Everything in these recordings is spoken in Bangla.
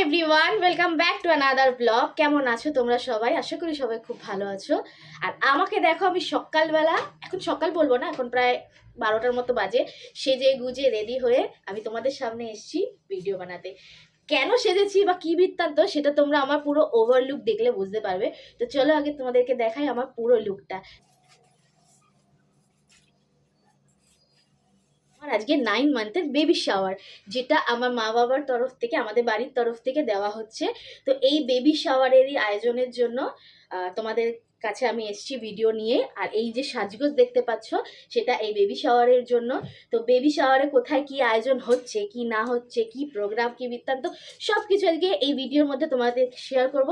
Everyone, welcome back to another blog. কেমন আছো তোমরা সবাই? আশা করি সবাই খুব ভালো আছো। আর আমাকে দেখো, আমি সকালবেলা, এখন সকাল বলবো না, এখন প্রায় 12টার মতো বাজে, সেজে গুজে রেডি হয়ে আমি তোমাদের সামনে এসেছি ভিডিও বানাতে। কেন সেজেছি বা কি বৃত্তান্ত সেটা তোমরা আমার পুরো ওভারলুক দেখলে বুঝতে পারবে। তো চলো আগে তোমাদেরকে দেখাই আমার পুরো লুকটা। আজকে 9 মান্থের বেবি শাওয়ার, যেটা আমার মা বাবার তরফ থেকে, আমাদের বাড়ির তরফ থেকে দেওয়া হচ্ছে। তো এই বেবি শাওয়ারেরই আয়োজনের জন্য তোমাদের কাছে আমি এসেছি ভিডিও নিয়ে। আর এই যে সাজগোজ দেখতে পাচ্ছ, সেটা এই বেবি শাওয়ারের জন্য। তো বেবি শাওয়ারে কোথায় কি আয়োজন হচ্ছে, কি না হচ্ছে, কি প্রোগ্রাম, কি বৃত্তান্ত, সব কিছু আজকে এই ভিডিওর মধ্যে তোমাদের শেয়ার করব।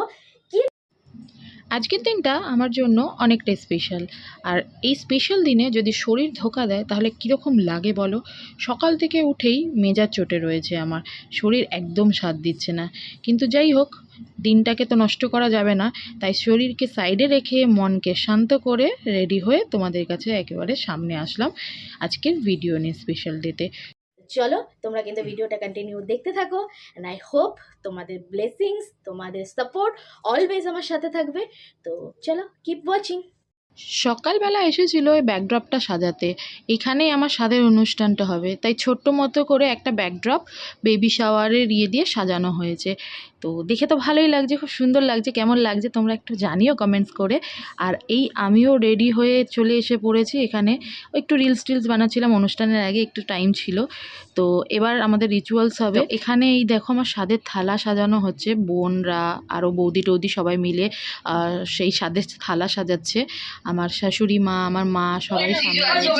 আজকের দিনটা আমার জন্য অনেকটাই স্পেশাল। আর এই স্পেশাল দিনে যদি শরীর ধোঁকা দেয় তাহলে কীরকম লাগে বলো। সকাল থেকে উঠেই মেজাজ চটে রয়েছে, আমার শরীর একদম সাথ দিচ্ছে না। কিন্তু যাই হোক, দিনটাকে তো নষ্ট করা যাবে না, তাই শরীরকে সাইডে রেখে মনকে শান্ত করে রেডি হয়ে তোমাদের কাছে একেবারে সামনে আসলাম আজকের ভিডিও নিয়ে, স্পেশাল ডেতে। চলো তোমরা কিন্তু ভিডিওটা কন্টিনিউ দেখতে থাকো, অ্যান্ড আই হোপ তোমাদের ব্লেসিংস, তোমাদের সাপোর্ট অলওয়েজ আমার সাথে থাকবে। তো চলো, কিপ ওয়াচিং। সকালবেলা এসেছিল ওই ব্যাকড্রপটা সাজাতে, এখানেই আমার স্বাদের অনুষ্ঠানটা হবে, তাই ছোট্ট মতো করে একটা ব্যাকড্রপ বেবি শাওয়ারের দিয়ে সাজানো হয়েছে। তো দেখে তো ভালোই লাগছে, খুব সুন্দর লাগছে। কেমন লাগছে তোমরা একটু জানিও কমেন্টস করে। আর এই আমিও রেডি হয়ে চলে এসে পড়েছি এখানে। একটু রিলস বানাচ্ছিলাম, অনুষ্ঠানের আগে একটু টাইম ছিল। তো এবার আমাদের রিচুয়ালস হবে। এখানে এই দেখো আমার স্বাদের থালা সাজানো হচ্ছে, বোনরা আরও বৌদি টৌদি সবাই মিলে সেই স্বাদের থালা সাজাচ্ছে। আমার শাশুড়ি মা, আমার মা সবাই সামনে রয়েছে।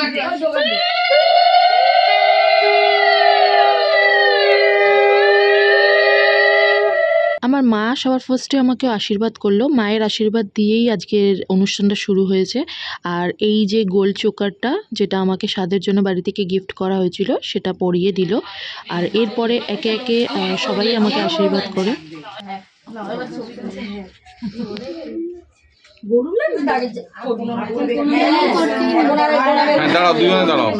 আমার মা সবার ফার্স্টে আমাকে আশীর্বাদ করলো, মায়ের আশীর্বাদ দিয়েই আজকের অনুষ্ঠানটা শুরু হয়েছে। আর এই যে গোল চোকারটা, যেটা আমাকে স্বাদের জন্য বাড়ি থেকে গিফট করা হয়েছিল, সেটা পরিয়ে দিল। আর এরপরে একে একে সবাই আমাকে আশীর্বাদ করে। দাঁড়াও, দুজনে দাঁড়াও।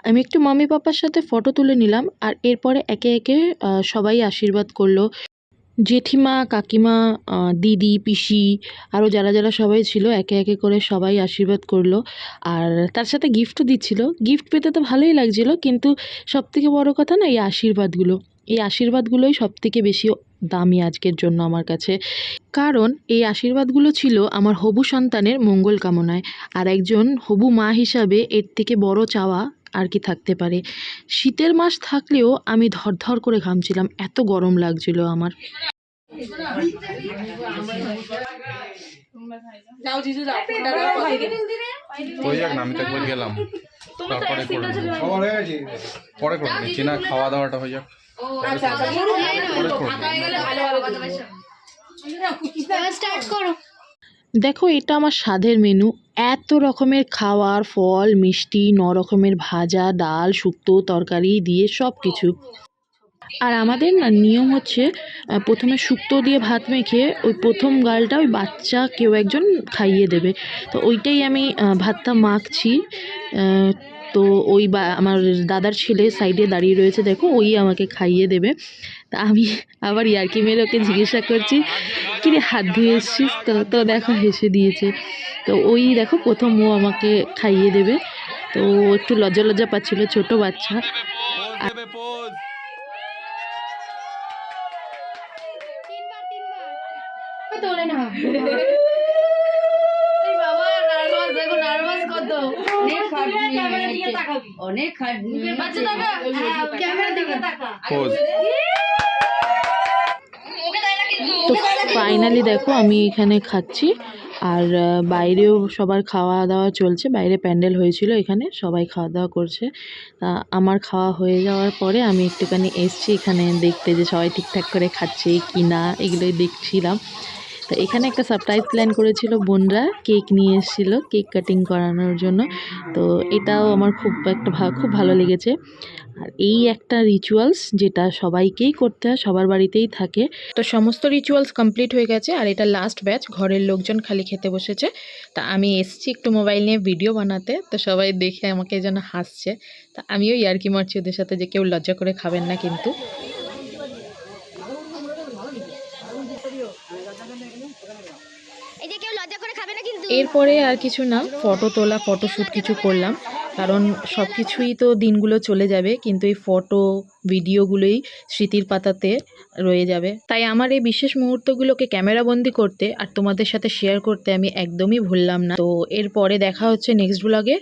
আমি একটু মাম্মি পাপার সাথে ফটো তুলে নিলাম। আর এরপরে একে একে সবাই আশীর্বাদ করলো। জেঠিমা, কাকিমা, দিদি, পিসি, আরও যারা যারা সবাই ছিল একে একে করে সবাই আশীর্বাদ করলো। আর তার সাথে গিফটও দিচ্ছিল। গিফট পেতে তো ভালোই লাগছিল, কিন্তু সবথেকে বড় কথা না, এই আশীর্বাদগুলোই সবথেকে বেশি দামি আজকের জন্য আমার কাছে। কারণ এই আশীর্বাদগুলো ছিল আমার হবু সন্তানের মঙ্গল কামনায়। আর একজন হবু মা হিসাবে এর থেকে বড় চাওয়া আর কি থাকতে পারে। শীতের মাস থাকলেও আমি ধরধর করে ঘামছিলাম, এত গরম লাগছিল আমার। আমি তো একবার গেলাম, তারপরে পরে করে নিচ্ছি না, খাওয়া দাওয়াটা হয়ে যাক। দেখো, এটা আমার স্বাদের মেনু। এত রকমের খাবার, ফল, মিষ্টি, 9 রকমের ভাজা, ডাল, শুক্তো, তরকারি দিয়ে সব কিছু। আর আমাদের না নিয়ম হচ্ছে, প্রথমে শুক্তো দিয়ে ভাত মেখে ওই প্রথম গালটা ওই বাচ্চা কেউ একজন খাইয়ে দেবে। তো ওইটাই আমি ভাতটা মাখছি। তো ওই আমার দাদার ছেলে সাইডে দাঁড়িয়ে রয়েছে, দেখো, ওই আমাকে খাইয়ে দেবে। তা আমি আবার ইয়ার্কি মেরে ওকে জিজ্ঞাসা করছি, কিরে হাত ধুয়ে এসছিস? তো দেখো হেসে দিয়েছে। তো ওই দেখো প্রথম ও আমাকে খাইয়ে দেবে। তো একটু লজ্জা পাচ্ছিল, ছোট বাচ্চা। তো ফাইনালি দেখো আমি এখানে খাচ্ছি। আর বাইরেও সবার খাওয়া দাওয়া চলছে, বাইরে প্যান্ডেল হয়েছিল, এখানে সবাই খাওয়া দাওয়া করছে। আমার খাওয়া হয়ে যাওয়ার পরে আমি একটুখানি এসছি এখানে দেখতে যে সবাই ঠিকঠাক করে খাচ্ছে কি না, এগুলোই দেখছিলাম। তো এখানে একটা সারপ্রাইজ প্ল্যান করেছিল বোনরা, কেক নিয়ে এসেছিলো কেক কাটিং করানোর জন্য। তো এটাও আমার খুব ভালো লেগেছে। আর এই একটা রিচুয়ালস যেটা সবাইকেই করতে হয়, সবার বাড়িতেই থাকে। তো সমস্ত রিচুয়ালস কমপ্লিট হয়ে গেছে আর এটা লাস্ট ব্যাচ, ঘরের লোকজন খালি খেতে বসেছে। তা আমি এসছি একটু মোবাইল নিয়ে ভিডিও বানাতে, তো সবাই দেখে আমাকে যেন হাসছে। তা আমিও ইয়ার্কি মারছি ওদের সাথে যে কেউ লজ্জা করে খাবেন না কিন্তু। এরপরে আর কিছু না, ফটো তোলা, ফটোশ্যুট কিছু করলাম, কারণ সব কিছুই তো দিনগুলো চলে যাবে, কিন্তু এই ফটো ভিডিওগুলোই স্মৃতির পাতাতে রয়ে যাবে। তাই আমার এই বিশেষ মুহূর্তগুলোকে ক্যামেরাবন্দি করতে আর তোমাদের সাথে শেয়ার করতে আমি একদমই ভুললাম না। তো এরপরে দেখা হচ্ছে নেক্সট ব্লগে।